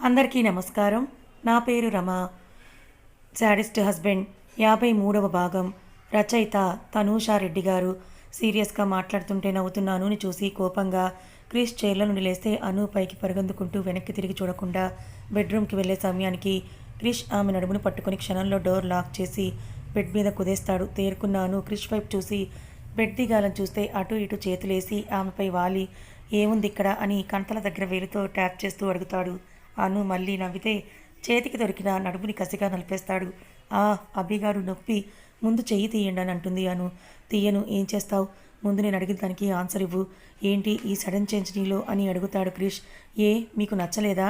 అందరికీ నమస్కారం. నా పేరు రమ. శాడిస్ట్ హస్బెండ్ 53వ భాగం. రచయిత తనూషా రెడ్డి గారు. సీరియస్గా మాట్లాడుతుంటే నవ్వుతున్న అనుని చూసి కోపంగా క్రిష్ చైర్ల నుండి లేస్తే అను పైకి పరుగెందుకుంటూ వెనక్కి తిరిగి చూడకుండా బెడ్రూమ్కి వెళ్లే సమయానికి క్రిష్ ఆమె నడుమును పట్టుకుని క్షణంలో డోర్ లాక్ చేసి బెడ్ మీద కుదేస్తాడు. తేరుకున్న అను క్రిష్ వైపు చూసి బెడ్ దిగాలని చూస్తే అటు ఇటు చేతులేసి ఆమెపై వాలి ఏముంది ఇక్కడ అని కంతల దగ్గర వేలుతో ట్యాప్ చేస్తూ అడుగుతాడు. అను మళ్ళీ నవ్వితే చేతికి దొరికిన నడుముని కసిగా నలిపేస్తాడు. అభిగారు నొప్పి, ముందు చెయ్యి తీయండి అని అంటుంది అను. తీయను, ఏం చేస్తావు? ముందు నేను అడిగిన దానికి ఆన్సర్ ఇవ్వు. ఏంటి ఈ సడన్ చేంజ్ నీలో అని అడుగుతాడు క్రిష్. మీకు నచ్చలేదా?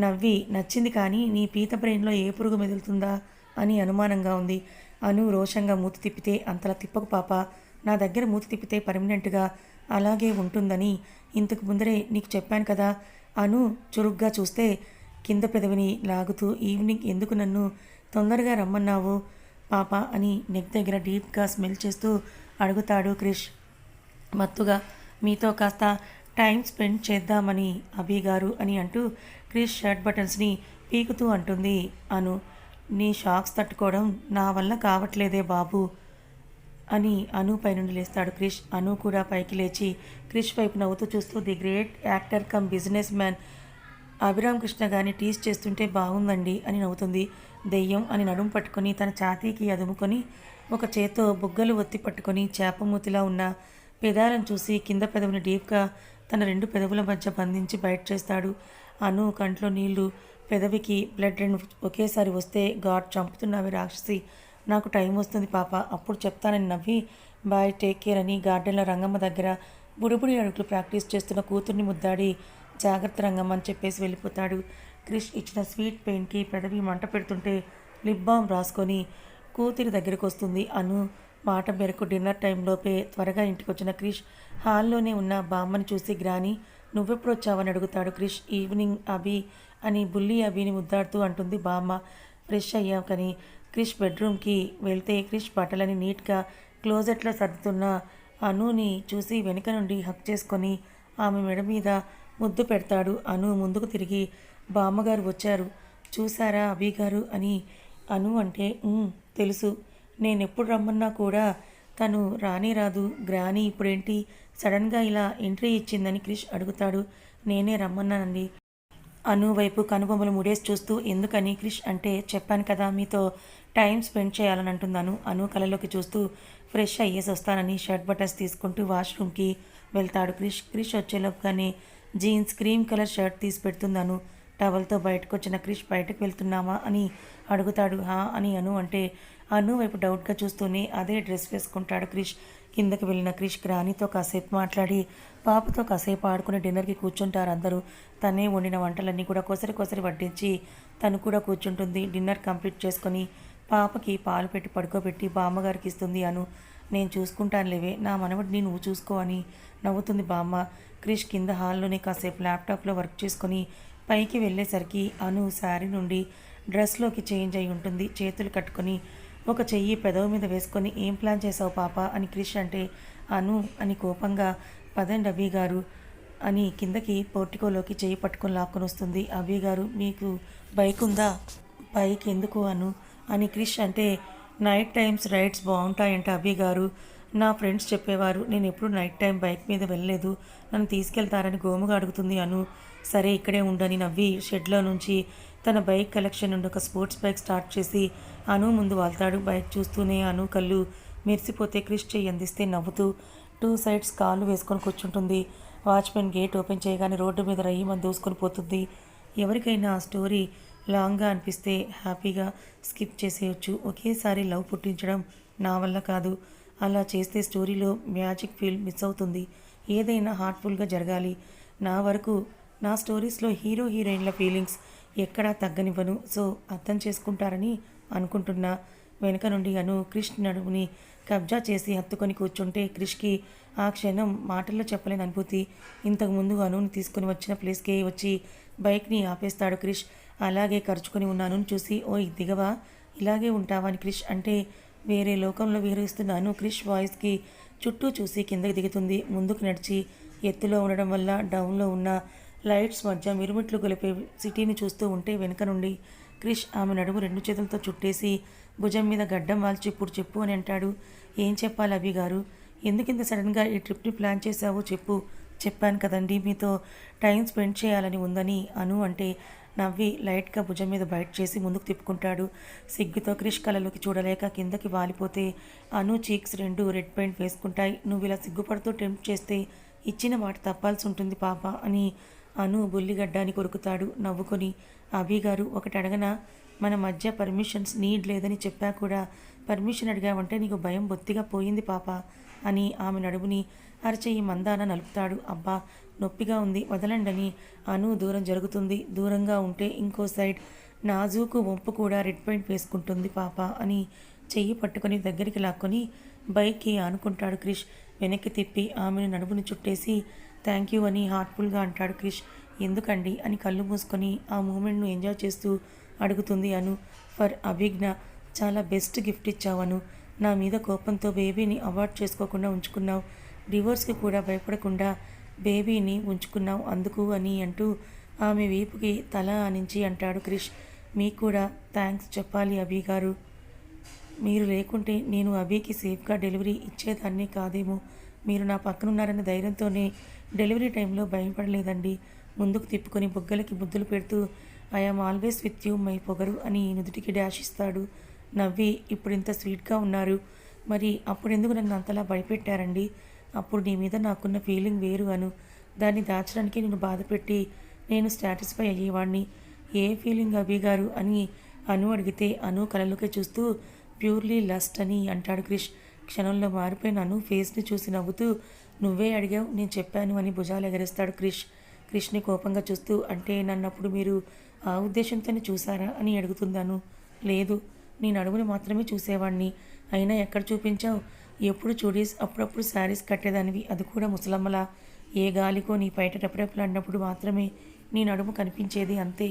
నవ్వి నచ్చింది, కానీ నీ పీత బ్రెయిన్లో ఏ పురుగు మెదులుతుందా అని అనుమానంగా ఉంది. అను రోషంగా మూతి తిప్పితే అంతలా తిప్పకు పాప, నా దగ్గర మూతి తిప్పితే పర్మనెంట్గా అలాగే ఉంటుందని ఇంతకు ముందరే నీకు చెప్పాను కదా. అను చురుగ్గా చూస్తే కింద పెదవిని లాగుతూ ఈవినింగ్ ఎందుకు నన్ను తొందరగా రమ్మన్నావు పాప అని నెక్ దగ్గర డీప్గా స్మెల్ చేస్తూ అడుగుతాడు క్రిష్. మత్తుగా మీతో కాస్త టైం స్పెండ్ చేద్దామని అభి గారు అని అంటూ క్రిష్ షర్ట్ బటన్స్ని పీకుతూ అంటుంది అను. నీ షాక్స్ తట్టుకోవడం నా వల్ల కావట్లేదే బాబు అని అను పై నుండి లేస్తాడు క్రిష్. అను కూడా పైకి లేచి క్రిష్ వైపు నవ్వుతూ చూస్తూ the great actor come business man Abhiram Krishna గారిని టీస్ చేస్తుంటే బాగుందండి అని నవ్వుతుంది. దెయ్యం అని నడుము పట్టుకొని తన ఛాతీకి అదుముకొని ఒక చేత్తో బుగ్గలు ఒత్తి పట్టుకొని చేపమూతిలా ఉన్న పెదాలను చూసి కింద పెదవిని డీప్గా తన రెండు పెదవుల మధ్య బంధించి బయట చేస్తాడు. అను కంట్లో నీళ్లు, పెదవికి బ్లడ్ రెండు ఒకేసారి వస్తే గాడ్ చంపుతున్నావి రాక్షసి, నాకు టైం వస్తుంది పాప, అప్పుడు చెప్తానని నవ్వి బాయ్ టేక్ కేర్ అని గార్డెన్లో రంగమ్మ దగ్గర బుడిబుడి అడుగులు ప్రాక్టీస్ చేస్తున్న కూతుర్ని ముద్దాడి జాగ్రత్త రంగమ్మ అని చెప్పేసి వెళ్ళిపోతాడు. క్రిష్ ఇచ్చిన స్వీట్ పెయిన్కి పెదవి మంట పెడుతుంటే లిప్ బామ్ రాసుకొని కూతురి దగ్గరకు వస్తుంది అను. మాట మేరకు డిన్నర్ టైంలోపే త్వరగా ఇంటికి వచ్చిన క్రిష్ హాల్లోనే ఉన్న బామ్మని చూసి గ్రాని నువ్వెప్పుడు వచ్చావని అడుగుతాడు క్రిష్. ఈవినింగ్ అభి అని బుల్లి అభిని ముద్దాడుతూ అంటుంది బామ్మ. ఫ్రెష్ అయ్యాకని క్రిష్ బెడ్రూమ్కి వెళ్తే క్రిష్ బట్టలని నీట్గా క్లోజెట్లో సర్దుతున్న అనుని చూసి వెనుక నుండి హక్ చేసుకొని ఆమె మెడ మీద ముద్దు పెడతాడు. అను ముందుకు తిరిగి బామ్మగారు వచ్చారు చూసారా అభి గారు అని అను అంటే తెలుసు, నేనెప్పుడు రమ్మన్నా కూడా తను రానే రాదు. గ్రాని ఇప్పుడేంటి సడన్గా ఇలా ఎంట్రీ ఇచ్చిందని క్రిష్ అడుగుతాడు. నేనే రమ్మన్నానండి అను వైపు కనుబొమ్మలు ముడేసి చూస్తూ. ఎందుకని క్రిష్ అంటే చెప్పాను కదా మీతో టైం స్పెండ్ చేయాలని అంటున్నాను. అను కళ్ళలోకి చూస్తూ ఫ్రెష్ అయ్యేసి వస్తానని షర్ట్ బటన్స్ తీసుకుంటూ వాష్రూమ్కి వెళ్తాడు క్రిష్. క్రిష్ వచ్చేలోపుగానే జీన్స్ క్రీమ్ కలర్ షర్ట్ తీసి పెడుతున్నాను. టవల్తో బయటకు వచ్చిన క్రిష్ బయటకు వెళ్తున్నామా అని అడుగుతాడు. అని అను అంటే అను వైపు డౌట్గా చూస్తూనే అదే డ్రెస్ వేసుకుంటాడు క్రిష్. కిందకి వెళ్ళిన క్రిష్ రాణితో కాసేపు మాట్లాడి పాపతో కాసేపు ఆడుకుని డిన్నర్కి కూర్చుంటారు అందరూ. తనే వండిన వంటలన్నీ కూడా కొసరి కొసరి వడ్డించి తను కూడా కూర్చుంటుంది. డిన్నర్ కంప్లీట్ చేసుకొని పాపకి పాలు పెట్టి పడుకోబెట్టి బామ్మగారికి ఇస్తుంది అను. నేను చూసుకుంటానులేవే, నా మనవడిని నువ్వు చూసుకో అని నవ్వుతుంది బామ్మ. క్రిష్ కింద హాల్లోనే కాసేపు ల్యాప్టాప్లో వర్క్ చేసుకొని పైకి వెళ్ళేసరికి అను శారీ నుండి డ్రెస్లోకి చేంజ్ అయి ఉంటుంది. చేతులు కట్టుకొని ఒక చెయ్యి పెదవి మీద వేసుకొని ఏం ప్లాన్ చేసావు పాప అని క్రిష్ అంటే అను అని కోపంగా పదండి అభి గారు అని కిందకి పోర్టికోలోకి చెయ్యి పట్టుకొని లాక్కొని వస్తుంది. అభి గారు మీకు బైక్ ఉందా? బైక్ ఎందుకు అను అని క్రిష్ అంటే నైట్ టైమ్స్ రైడ్స్ బాగుంటాయంట అభి గారు, నా ఫ్రెండ్స్ చెప్పేవారు, నేను ఎప్పుడు నైట్ టైం బైక్ మీద వెళ్ళలేదు, నన్ను తీసుకెళ్తారని గోముగా అడుగుతుంది అను. సరే ఇక్కడే ఉండని నవ్వి షెడ్లో నుంచి తన బైక్ కలెక్షన్ నుండి ఒక స్పోర్ట్స్ బైక్ స్టార్ట్ చేసి అను ముందు వాళ్తాడు. బైక్ చూస్తూనే అను కళ్ళు మెరిసిపోతే క్రిష్ చెయ్యి అందిస్తే నవ్వుతూ 2 సైడ్స్ కాళ్ళు వేసుకొని కూర్చుంటుంది. వాచ్మెన్ గేట్ ఓపెన్ చేయగానే రోడ్డు మీద రయ్యమని దూసుకొని పోతుంది. ఎవరికైనా ఆ స్టోరీ లాంగ్గా అనిపిస్తే హ్యాపీగా స్కిప్ చేసేయచ్చు. ఒకేసారి లవ్ పుట్టించడం నా వల్ల కాదు, అలా చేస్తే స్టోరీలో మ్యాజిక్ ఫీల్ మిస్ అవుతుంది. ఏదైనా హార్ట్ఫుల్గా జరగాలి. నా వరకు నా స్టోరీస్లో హీరో హీరోయిన్ల ఫీలింగ్స్ ఎక్కడా తగ్గనివ్వను, సో అర్థం చేసుకుంటారని అనుకుంటున్నా. వెనుక నుండి అను క్రిష్ నడుముని కబ్జా చేసి హత్తుకొని కూర్చుంటే క్రిష్కి ఆ క్షణం మాటల్లో చెప్పలేని అనుభూతి. ఇంతకుముందు అనుని తీసుకుని వచ్చిన ప్లేస్కే వచ్చి బైక్ని ఆపేస్తాడు క్రిష్. అలాగే ఖర్చుకొని ఉన్న అనుని చూసి ఓయ్ దిగవా, ఇలాగే ఉంటావా అని క్రిష్ అంటే వేరే లోకంలో విహరిస్తున్నాను. క్రిష్ వాయిస్కి చుట్టూ చూసి కిందకి దిగుతుంది. ముందుకు నడిచి ఎత్తులో ఉండడం వల్ల డౌన్లో ఉన్న లైట్స్ మధ్య మిరుమిట్లు గొలిపే సిటీని చూస్తూ ఉంటే వెనుక నుండి క్రిష్ ఆమె నడుము 2 చేతులతో చుట్టేసి భుజం మీద గడ్డం వాల్చి ఇప్పుడు చెప్పు అని అంటాడు. ఏం చెప్పాలి అభి గారు? ఎందుకింత సడన్గా ఈ ట్రిప్ని ప్లాన్ చేశావో చెప్పు. చెప్పాను కదండి మీతో టైం స్పెండ్ చేయాలని ఉందని అను అంటే నవ్వి లైట్గా భుజం మీద బయట చేసి ముందుకు తిప్పుకుంటాడు. సిగ్గుతో క్రిష్ కళ్ళలోకి చూడలేక కిందకి వాలిపోతే అను చీక్స్ 2 రెడ్ పెయింట్ వేసుకుంటాయి. నువ్వు ఇలా సిగ్గుపడుతూ టెంప్ట్ చేస్తే ఇచ్చిన మాట తప్పాల్సి ఉంటుంది పాప అని అను బుల్లిగడ్డాన్ని కొరుకుతాడు నవ్వుకొని. అభి గారు ఒకటి అడగనా? మన మధ్య పర్మిషన్స్ నీడ్ లేదని చెప్పా కూడా పర్మిషన్ అడిగావంటే నీకు భయం బొత్తిగా పోయింది పాప అని ఆమె నడుముని అరచెయ్యి మందాన నలుపుతాడు. అబ్బా నొప్పిగా ఉంది వదలండని అను దూరం జరుగుతుంది. దూరంగా ఉంటే ఇంకో సైడ్ నాజూకు వంపు కూడా రెడ్ పెయింట్ వేసుకుంటుంది పాప అని చెయ్యి పట్టుకొని దగ్గరికి లాక్కొని బైక్కి ఆనుకుంటాడు క్రిష్. వెనక్కి తిప్పి ఆమెను నడుముని చుట్టేసి థ్యాంక్ యూ అని హార్ట్ఫుల్గా అంటాడు క్రిష్. ఎందుకండి అని కళ్ళు మూసుకొని ఆ మూమెంట్ను ఎంజాయ్ చేస్తూ అడుగుతుంది అను. ఫర్ అభిజ్ఞ చాలా బెస్ట్ గిఫ్ట్ ఇచ్చావను. నా మీద కోపంతో బేబీని అవాయిడ్ చేసుకోకుండా ఉంచుకున్నావు. డివోర్స్కి కూడా భయపడకుండా బేబీని ఉంచుకున్నావు అందుకు అని అంటూ ఆమె వీపుకి తల ఆనించి అంటాడు క్రిష్. మీకు కూడా థ్యాంక్స్ చెప్పాలి అభి గారు. మీరు లేకుంటే నేను అభికి సేఫ్గా డెలివరీ ఇచ్చేదాన్నే కాదేమో. మీరు నా పక్కనున్నారన్న ధైర్యంతోనే డెలివరీ టైంలో భయపడలేదండి. ముందుకు తిప్పుకొని బుగ్గలకి ముద్దులు పెడుతూ I am always with you my పొగరు అని నుదుటికి డాష్ ఇస్తాడు. నవ్వి ఇప్పుడు ఇంత స్వీట్గా ఉన్నారు, మరి అప్పుడెందుకు నన్ను అంతలా భయపెట్టారండి? అప్పుడు నీ మీద నాకున్న ఫీలింగ్ వేరు అను. దాన్ని దాచడానికి నేను బాధపెట్టి నేను సాటిస్ఫై అయ్యేవాడిని. ఏ ఫీలింగ్ అభి గారు అని అను అడిగితే అను కళ్ళలోకి చూస్తూ ప్యూర్లీ లస్ట్ అని అంటాడు క్రిష్. క్షణంలో మారిపోయిన అను ఫేస్ని చూసి నవ్వుతూ నువ్వే అడిగావు నేను చెప్పాను అని భుజాలు ఎగరేస్తాడు క్రిష్. క్రిష్ని కోపంగా చూస్తూ అంటే నన్నప్పుడు మీరు ఆ ఉద్దేశంతోనే చూసారా అని అడుగుతుందాను. లేదు, నేను అడుగుని మాత్రమే చూసేవాడిని. అయినా ఎక్కడ చూపించావు? ఎప్పుడు చూడీస్ అప్పుడప్పుడు శారీస్ కట్టేదానివి, అది కూడా ముసలమ్మలా. ఏ గాలికో నీ బయట రెపరెపలాడినప్పుడు మాత్రమే నీ నడుము కనిపించేది అంతే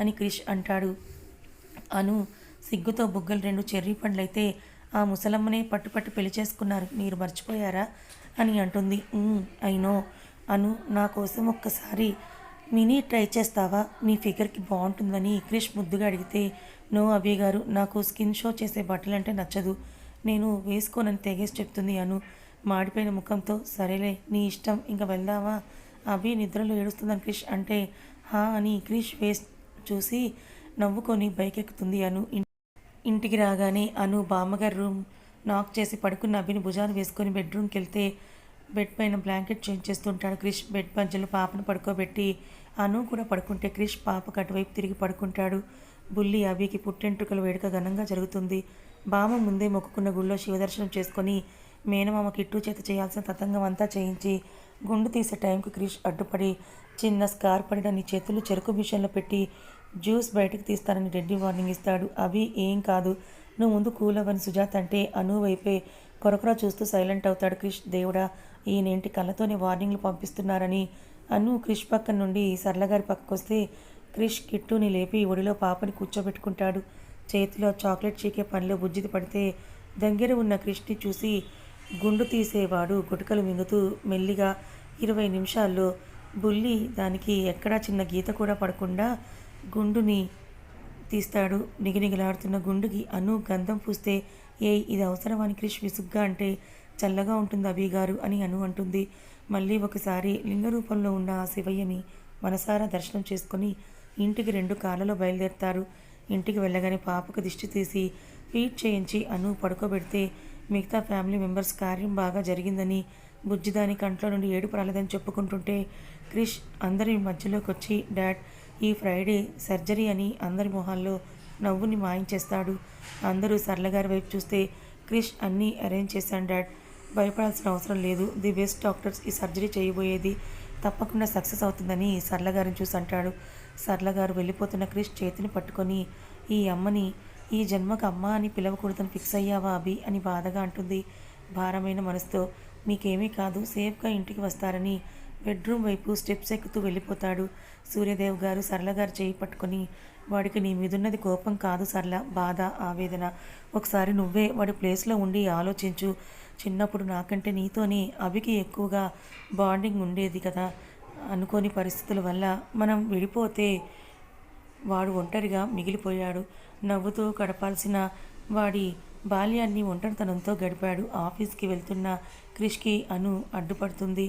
అని క్రిష్ అంటాడు. అను సిగ్గుతో బుగ్గలు 2 చెర్రీ పండ్లైతే ఆ ముసలమ్మనే పట్టుపట్టు పెళ్లి చేసుకున్నారు, మీరు మర్చిపోయారా అని అంటుంది. అయినో అను, నా కోసం ఒక్కసారి మినీ ట్రై చేస్తావా? నీ ఫిగర్కి బాగుంటుందని క్రిష్ ముద్దుగా అడిగితే నో అభి గారు, నాకు స్కిన్ షో చేసే బట్టలంటే నచ్చదు, నేను వేసుకోనని తెగేసి చెప్తుంది అను మాడిపోయిన ముఖంతో. సరేలే నీ ఇష్టం, ఇంకా వెళ్దామా? అభి నిద్రలో ఏడుస్తుందని క్రిష్ అంటే హా అని క్రిష్ ఫేస్ చూసి నవ్వుకొని బైక్ ఎక్కుతుంది అను. ఇంటికి రాగానే అను బామ్మగారు రూమ్ నాక్ చేసి పడుకున్న అభిని భుజాన్ని వేసుకొని బెడ్రూమ్కి వెళ్తే బెడ్ పైన బ్లాంకెట్ చేంజ్ చేస్తుంటాడు క్రిష్. బెడ్ పంచెలు పాపను పడుకోబెట్టి అను కూడా పడుకుంటే క్రిష్ పాపకు అటువైపు తిరిగి పడుకుంటాడు. బుల్లి అభికి పుట్టెంట్రుకల వేడుక ఘనంగా జరుగుతుంది. బామ్మ ముందే మొక్కుకున్న గుళ్ళో శివదర్శనం చేసుకొని మేనమామ కిట్టు చేత చేయాల్సిన తతంగం అంతా చేయించి గుండు తీసే టైంకి క్రిష్ అడ్డుపడి చిన్న స్కార్ పడిన నీ చేతులు చెరుకు మిషన్లో పెట్టి జ్యూస్ బయటకు తీస్తానని రెడ్డి వార్నింగ్ ఇస్తాడు. అభి ఏం కాదు, నువ్వు ముందు కూల్ అవ్వని సుజాత్ అంటే అను వైపే కొరకొర చూస్తూ సైలెంట్ అవుతాడు క్రిష్. దేవుడా, ఈయనేంటి కళ్ళతోనే వార్నింగ్లు పంపిస్తున్నారని అను క్రిష్ పక్కన నుండి సరళగారి పక్కకు వస్తే క్రిష్ కిట్టుని లేపి ఒడిలో పాపని కూర్చోబెట్టుకుంటాడు. చేతిలో చాక్లెట్ చీకే పనిలో బుజ్జిది పడితే దగ్గర ఉన్న క్రిష్ని చూసి గుండు తీసేవాడు గుటకలు మింగుతూ మెల్లిగా 20 నిమిషాల్లో బుల్లి దానికి ఎక్కడా చిన్న గీత కూడా పడకుండా గుండుని తీస్తాడు. నిగినిగిలాడుతున్న గుండుకి అను గంధం పూస్తే ఇది అవసరమని క్రిష్ విసుగ్గా అంటే చల్లగా ఉంటుంది అభి గారు అని అను అంటుంది. మళ్ళీ ఒకసారి లింగ రూపంలో ఉన్న ఆ శివయ్యని మనసారా దర్శనం చేసుకుని ఇంటికి 2 కార్లలో బయలుదేరుతారు. ఇంటికి వెళ్ళగానే పాపకు దిష్టి తీసి ఫీడ్ చేయించి అను పడుకోబెడితే మిగతా ఫ్యామిలీ మెంబర్స్ కార్యం బాగా జరిగిందని బుజ్జిదాని కంట్లో నుండి ఏడుపు రాలేదని చెప్పుకుంటుంటే క్రిష్ అందరి మధ్యలోకి వచ్చి డాడ్ ఈ ఫ్రైడే సర్జరీ అని అందరి మొహాల్లో నవ్వుని మాయించేస్తాడు. అందరూ సరళగారి వైపు చూస్తే క్రిష్ అన్నీ అరేంజ్ చేశాను డాడ్, భయపడాల్సిన అవసరం లేదు, ది బెస్ట్ డాక్టర్స్ ఈ సర్జరీ చేయబోయేది తప్పకుండా సక్సెస్ అవుతుందని సరళగారిని చూసి అంటాడు. సరళగారు వెళ్ళిపోతున్న క్రిష్ చేతిని పట్టుకొని ఈ అమ్మని ఈ జన్మకు అమ్మ అని పిలవకూడదని ఫిక్స్ అయ్యావా అభి అని బాధగా అంటుంది. భారమైన మనసుతో మీకేమీ కాదు, సేఫ్గా ఇంటికి వస్తారని బెడ్రూమ్ వైపు స్టెప్స్ ఎక్కుతూ వెళ్ళిపోతాడు. సూర్యదేవ్ గారు సరళగారు చేయి పట్టుకొని వాడికి నీ మీదున్నది కోపం కాదు సరళ, బాధ, ఆవేదన. ఒకసారి నువ్వే వాడి ప్లేస్లో ఉండి ఆలోచించు. చిన్నప్పుడు నాకంటే నీతోనే అభికి ఎక్కువగా బాండింగ్ ఉండేది కదా, అనుకోని పరిస్థితుల వల్ల మనం విడిపోతే వాడు ఒంటరిగా మిగిలిపోయాడు. నవ్వుతూ గడపాల్సిన వాడి బాల్యాన్ని ఒంటరితనంతో గడిపాడు. ఆఫీస్కి వెళ్తున్న క్రిష్కి అను అడ్డుపడుతుంది.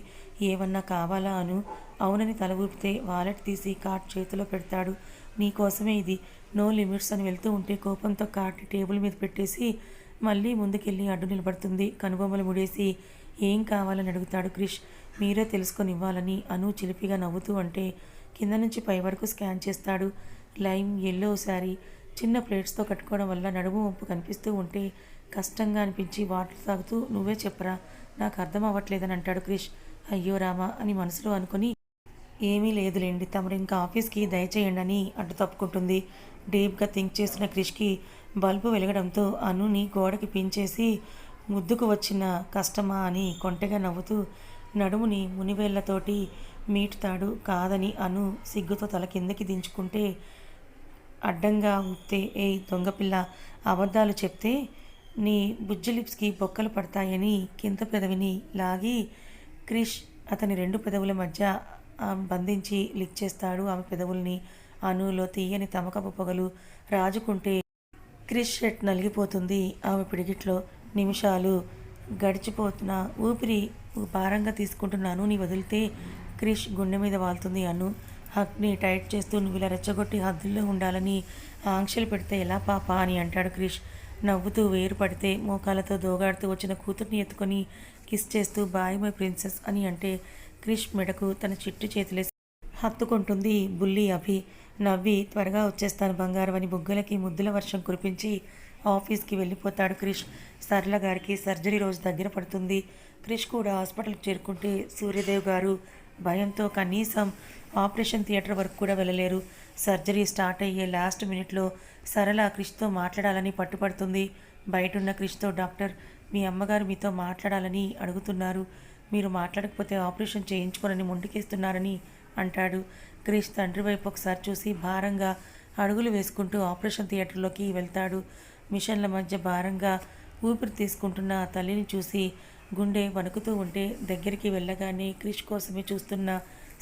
ఏమన్నా కావాలా అను? అవునని తల ఊపితే వాలెట్ తీసి కార్డ్ చేతిలో పెడతాడు. నీకోసమే ఇది, నో లిమిట్స్ అని వెళ్తూ ఉంటే కోపంతో కార్డ్ టేబుల్ మీద పెట్టేసి మళ్ళీ ముందుకెళ్ళి అడ్డు నిలబడుతుంది. కనుబొమ్మలు ముడేసి ఏం కావాలని అడుగుతాడు క్రిష్. మీరే తెలుసుకొని ఇవ్వాలని అను చిలిపిగా నవ్వుతూ అంటే కింద నుంచి పై వరకు స్కాన్ చేస్తాడు. లైమ్ ఎల్లో శారీ చిన్న ప్లేట్స్తో కట్టుకోవడం వల్ల నడుము వంపు కనిపిస్తూ ఉంటే కష్టంగా అనిపించి వాటర్ తాగుతూ నువ్వే చెప్పరా, నాకు అర్థం అవ్వట్లేదని అంటాడు క్రిష్. అయ్యో రామా అని మనసులో అనుకుని ఏమీ లేదులేండి, తమరు ఇంకా ఆఫీస్కి దయచేయండి అని అడ్డు తప్పుకుంటుంది. డీప్గా థింక్ చేస్తున్న క్రిష్కి బల్బు వెలగడంతో అనుని గోడకి పించేసి ముద్దుకు వచ్చిన కష్టమా అని కొంటెగా నవ్వుతూ నడుముని మునివేళ్లతోటి మీటుతాడు. కాదని అను సిగ్గుతో తల కిందకి దించుకుంటే అడ్డంగా ఊపితే ఏయ్ దొంగపిల్ల, అబద్ధాలు చెప్తే నీ బుజ్జి లిప్స్కి బొక్కలు పడతాయని కింద పెదవిని లాగి క్రిష్ అతని రెండు పెదవుల మధ్య బంధించి లిక్ చేస్తాడు ఆమె పెదవుల్ని. అనులో తీయని తమకపు పొగలు రాజుకుంటే క్రిష్ షర్ట్ నలిగిపోతుంది ఆమె పిడిగిట్లో. నిమిషాలు గడిచిపోతున్న ఊపిరి భారంగా తీసుకుంటున్నాను నీ వదిలితే క్రిష్ గుండె మీద వాళ్తుంది అను. హక్ని టైట్ చేస్తూ నువ్వు ఇలా రెచ్చగొట్టి హద్దుల్లో ఉండాలని ఆంక్షలు పెడితే ఎలా పాపా అని అంటాడు క్రిష్. నవ్వుతూ వేరు పడితే మోకాలతో దోగాడుతూ వచ్చిన కూతుర్ని ఎత్తుకొని కిస్ చేస్తూ బాయ్ మై ప్రిన్సెస్ అని అంటే క్రిష్ మెడకు తన చిట్టు చేతులేసి హత్తుకుంటుంది బుల్లి అభి. నవ్వి త్వరగా వచ్చేస్తాను బంగారం అని బుగ్గలకి ముద్దుల వర్షం కురిపించి ఆఫీస్కి వెళ్ళిపోతాడు క్రిష్. సరళ గారికి సర్జరీ రోజు దగ్గర పడుతుంది. క్రిష్ కూడా హాస్పిటల్కి చేరుకుంటే సూర్యదేవ్ గారు భయంతో కనీసం ఆపరేషన్ థియేటర్ వరకు కూడా వెళ్ళలేరు. సర్జరీ స్టార్ట్ అయ్యే లాస్ట్ మినిట్లో సరళ క్రిష్తో మాట్లాడాలని పట్టుపడుతుంది. బయటున్న క్రిష్తో డాక్టర్ మీ అమ్మగారు మీతో మాట్లాడాలని అడుగుతున్నారు, మీరు మాట్లాడకపోతే ఆపరేషన్ చేయించుకోనని మొండికేస్తున్నారని అంటాడు. క్రిష్ తండ్రి వైపు ఒకసారి చూసి భారంగా అడుగులు వేసుకుంటూ ఆపరేషన్ థియేటర్లోకి వెళ్తాడు. మిషన్ల మధ్య భారంగా ఊపిరి తీసుకుంటున్న తల్లిని చూసి గుండె వణుకుతూ ఉంటే దగ్గరికి వెళ్ళగానే క్రిష్ కోసమే చూస్తున్న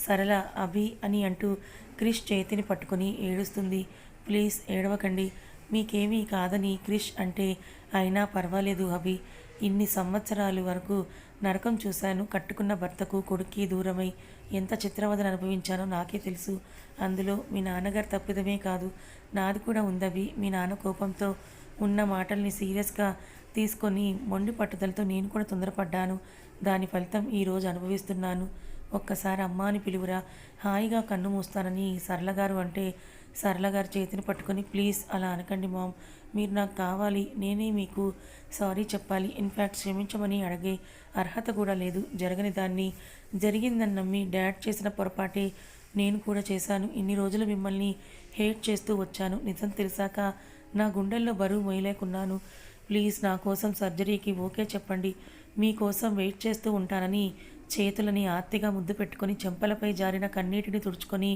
సరళ అభి అని అంటూ క్రిష్ చేతిని పట్టుకుని ఏడుస్తుంది. ప్లీజ్ ఏడవకండి, మీకేమీ కాదని క్రిష్ అంటే అయినా పర్వాలేదు అభి, ఇన్ని సంవత్సరాలు వరకు నరకం చూశాను, కట్టుకున్న భర్తకు కొడుక్కి దూరమై ఎంత చిత్రవదన అనుభవించానో నాకే తెలుసు. అందులో మీ నాన్నగారు తప్పిదమే కాదు, నాది కూడా ఉందవి. మీ నాన్న కోపంతో ఉన్న మాటల్ని సీరియస్గా తీసుకొని మొండి పట్టుదలతో నేను కూడా తొందరపడ్డాను. దాని ఫలితం ఈరోజు అనుభవిస్తున్నాను. ఒక్కసారి అమ్మ అని పిలువురా, హాయిగా కన్ను మూస్తానని సరళగారు అంటే సరళగారి చేతిని పట్టుకొని ప్లీజ్ అలా అనకండి మామ్, మీరు నాకు కావాలి, నేనే మీకు సారీ చెప్పాలి, ఇన్ఫ్యాక్ట్ క్షమించమని అడిగే అర్హత కూడా లేదు. జరగని దాన్ని జరిగిందని నమ్మి డాడ్ చేసిన పొరపాటే నేను కూడా చేశాను. ఇన్ని రోజులు మిమ్మల్ని హేట్ చేస్తూ వచ్చాను. నిజం తెలిసాక నా గుండెల్లో బరువు మోయలేకున్నాను. ప్లీజ్ నా కోసం సర్జరీకి ఓకే చెప్పండి, మీకోసం వెయిట్ చేస్తూ ఉంటానని చేతులని ఆర్తిగా ముద్దు పెట్టుకొని చెంపలపై జారిన కన్నీటిని తుడుచుకొని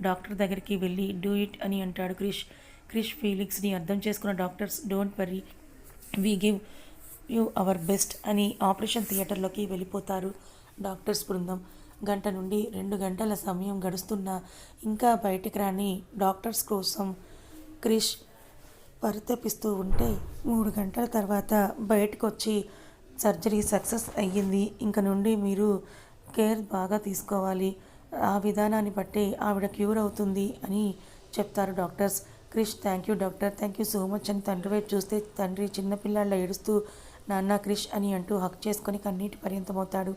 డాక్టర్ దగ్గరికి వెళ్ళి డూ ఇట్ అని అంటాడు క్రిష్. క్రిష్ ఫీలింగ్స్ని అర్థం చేసుకున్న doctors don't worry, we give you our best అని ఆపరేషన్ థియేటర్లోకి వెళ్ళిపోతారు డాక్టర్స్ బృందం. గంట నుండి 2 గంటల సమయం గడుస్తున్నా ఇంకా బయటికి రాని డాక్టర్స్ కోసం క్రిష్ పరితపిస్తూ ఉంటే 3 గంటల తర్వాత బయటకు వచ్చి సర్జరీ సక్సెస్ అయ్యింది, ఇంక నుండి మీరు కేర్ బాగా తీసుకోవాలి, ఆ విధానాన్ని బట్టే ఆవిడ క్యూర్ అవుతుంది అని చెప్తారు doctors. Krish thank you doctor, thank you so much అని తండ్రి వైపు చూస్తే తండ్రి చిన్నపిల్లాళ్ళ ఏడుస్తూ నాన్న క్రిష్ అని అంటూ హక్ చేసుకొని కన్నీటి పర్యంతమవుతాడు.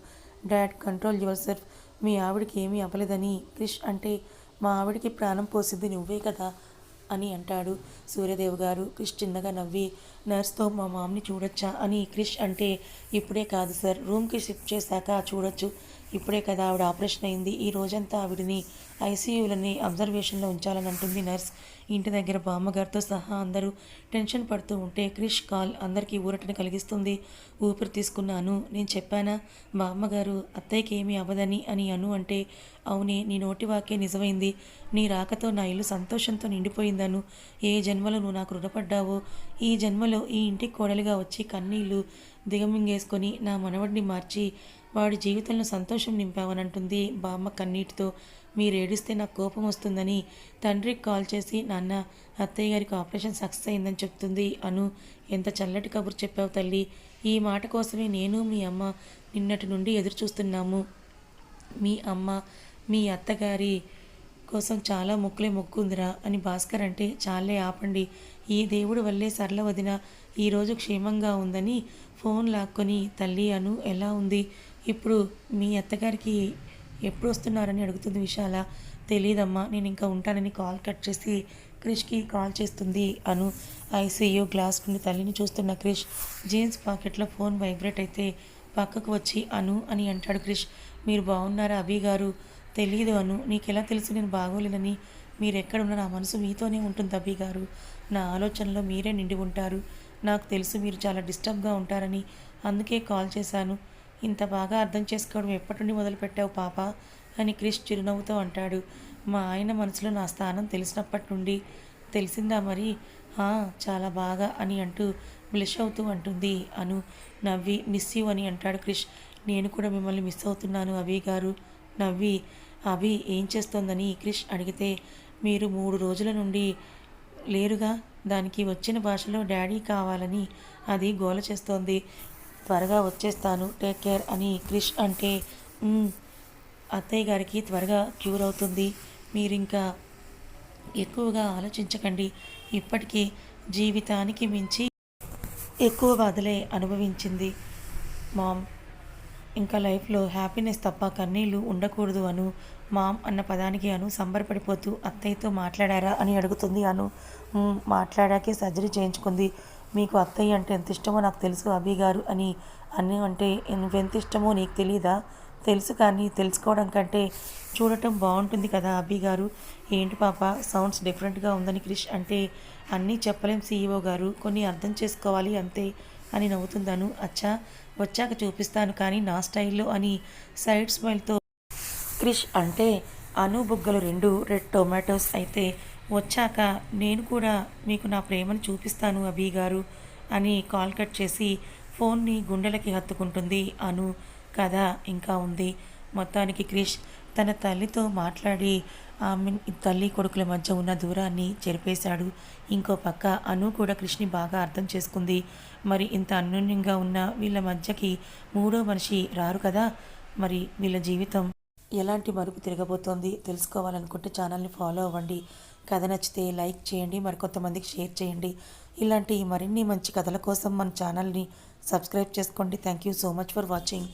డాడ్ కంట్రోల్ యువర్ సెల్ఫ్, మీ ఆవిడకి ఏమీ అవ్వలేదని క్రిష్ అంటే మా ఆవిడకి ప్రాణం పోసింది నువ్వే కదా అని అంటాడు సూర్యదేవ్ గారు. క్రిష్ చిన్నగా నవ్వి నర్స్తో మా మామ్ని చూడొచ్చా అని క్రిష్ అంటే ఇప్పుడే కాదు సార్, రూమ్కి షిఫ్ట్ చేశాక చూడొచ్చు, ఇప్పుడే కదా ఆవిడ ఆపరేషన్ అయింది, ఈ రోజంతా ఆవిడని ఐసీయూలని అబ్జర్వేషన్లో ఉంచాలని అంటుంది నర్స్. ఇంటి దగ్గర బామ్మగారితో సహా అందరూ టెన్షన్ పడుతూ ఉంటే క్రిష్ కాల్ అందరికీ ఊరటను కలిగిస్తుంది. ఊపిరి తీసుకున్నాను, నేను చెప్పానా బామ్మగారు అత్తయ్యకి ఏమీ అవ్వదని అని అను అంటే అవునే, నీ నోటి వాకే నిజమైంది, నీ రాకతో నా ఇల్లు సంతోషంతో నిండిపోయిందను, ఏ జన్మలో నువ్వు నాకు రుణపడ్డావో ఈ జన్మలో ఈ ఇంటికి కోడలిగా వచ్చి కన్నీళ్ళు దిగమింగేసుకొని నా మనవడిని మార్చి వాడి జీవితంలో సంతోషం నింపావని అంటుంది బామ్మ కన్నీటితో. మీరేడిస్తే నాకు కోపం వస్తుందని తండ్రికి కాల్ చేసి నాన్న అత్తయ్య గారికి ఆపరేషన్ సక్సెస్ అయిందని చెప్తుంది అను. ఎంత చల్లటి కబురు చెప్పావు తల్లి. ఈ మాట కోసమే నేను మీ అమ్మ నిన్నటి నుండి ఎదురు చూస్తున్నాము. మీ అమ్మ మీ అత్తగారి కోసం చాలా మొక్కులే మొక్కుందిరా అని భాస్కర్ అంటే చాలే ఆపండి. ఈ దేవుడి వల్లే సరళ వదిన ఈరోజు క్షేమంగా ఉందని ఫోన్ లాక్కొని తల్లి అను ఎలా ఉంది, ఇప్పుడు మీ అత్తగారికి ఎప్పుడు వస్తున్నారని అడుగుతుంది విశాల. తెలీదమ్మా, నేను ఇంకా ఉంటానని కాల్ కట్ చేసి క్రిష్కి కాల్ చేస్తుంది అను. ఐసీయూ గ్లాస్ నుండి తల్లిని చూస్తున్న క్రిష్ జీన్స్ పాకెట్లో ఫోన్ వైబ్రేట్ అయితే పక్కకు వచ్చి అను అని అంటాడు క్రిష్. మీరు బాగున్నారా అభి గారు? తెలీదు అను. నీకెలా తెలుసు నేను బాగోలేనని? మీరెక్కడున్నా నా మనసు మీతోనే ఉంటుంది అభి గారు. నా ఆలోచనలో మీరే నిండి ఉంటారు. నాకు తెలుసు మీరు చాలా డిస్టర్బ్గా ఉంటారని, అందుకే కాల్ చేశాను. ఇంత బాగా అర్థం చేసుకోవడం ఎప్పటి నుండి మొదలుపెట్టావు పాప అని క్రిష్ చిరునవ్వుతో అంటాడు. మా ఆయన మనసులో నా స్థానం తెలిసినప్పటి నుండి. తెలిసిందా మరి? చాలా బాగా అని అంటూ బ్లష్ అవుతూ అంటుంది అను. నవ్వి మిస్ యూ అని అంటాడు క్రిష్. నేను కూడా మిమ్మల్ని మిస్ అవుతున్నాను అభి గారు. నవ్వి అభి ఏం చేస్తోందని క్రిష్ అడిగితే, మీరు 3 రోజుల నుండి లేరుగా, దానికి వచ్చిన భాషలో డాడీ కావాలని అది గోల చేస్తోంది. త్వరగా వచ్చేస్తాను, టేక్ కేర్ అని క్రిష్ అంటే, అత్తయ్య గారికి త్వరగా క్యూర్ అవుతుంది. మీరింకా ఎక్కువగా ఆలోచించకండి. ఇప్పటికీ జీవితానికి మించి ఎక్కువ బాధలే అనుభవించింది మామ్. ఇంకా లైఫ్లో హ్యాపీనెస్ తప్ప కన్నీళ్ళు ఉండకూడదు అను. మామ్ అన్న పదానికి అను సంబరపడిపోతూ అత్తయ్యతో మాట్లాడారా అని అడుగుతుంది అను. మాట్లాడాకే సర్జరీ చేయించుకుంది. మీకు అత్తయ్య అంటే ఎంత ఇష్టమో నాకు తెలుసు అభి గారు అని అను అంటే, నువ్వెంత ఇష్టమో నీకు తెలీదా? తెలుసు, కానీ తెలుసుకోవడం కంటే చూడటం బాగుంటుంది కదా అభి గారు. ఏంటి పాప సౌండ్స్ డిఫరెంట్గా ఉందని క్రిష్ అంటే, అన్నీ చెప్పలేం సీఈఓ గారు, కొన్ని అర్థం చేసుకోవాలి అంతే అని నవ్వుతుందను. అచ్చా, వచ్చాక చూపిస్తాను కానీ నా స్టైల్లో అని సైడ్ స్మైల్తో క్రిష్ అంటే, అను బుగ్గలు 2 రెడ్ టొమాటోస్ అయితే, వచ్చాక నేను కూడా మీకు నా ప్రేమను చూపిస్తాను అభి గారు అని కాల్ కట్ చేసి ఫోన్ని గుండెలకి హత్తుకుంటుంది అను. కథ ఇంకా ఉంది. మొత్తానికి క్రిష్ తన తల్లితో మాట్లాడి ఆమె తల్లి కొడుకుల మధ్య ఉన్న దూరాన్ని చెరిపేశాడు. ఇంకో పక్క అను కూడా క్రిష్ని బాగా అర్థం చేసుకుంది. మరి ఇంత అన్యోన్యంగా ఉన్న వీళ్ళ మధ్యకి మూడో మనిషి రారు కదా. మరి వీళ్ళ జీవితం ఎలాంటి మలుపు తిరగబోతోంది తెలుసుకోవాలనుకుంటే ఛానల్ని ఫాలో అవ్వండి. కథ నచ్చితే లైక్ చేయండి, మరికొంతమందికి షేర్ చేయండి. ఇలాంటి మరిన్ని మంచి కథల కోసం మన ఛానల్ని సబ్స్క్రైబ్ చేసుకోండి. Thank you so much for watching.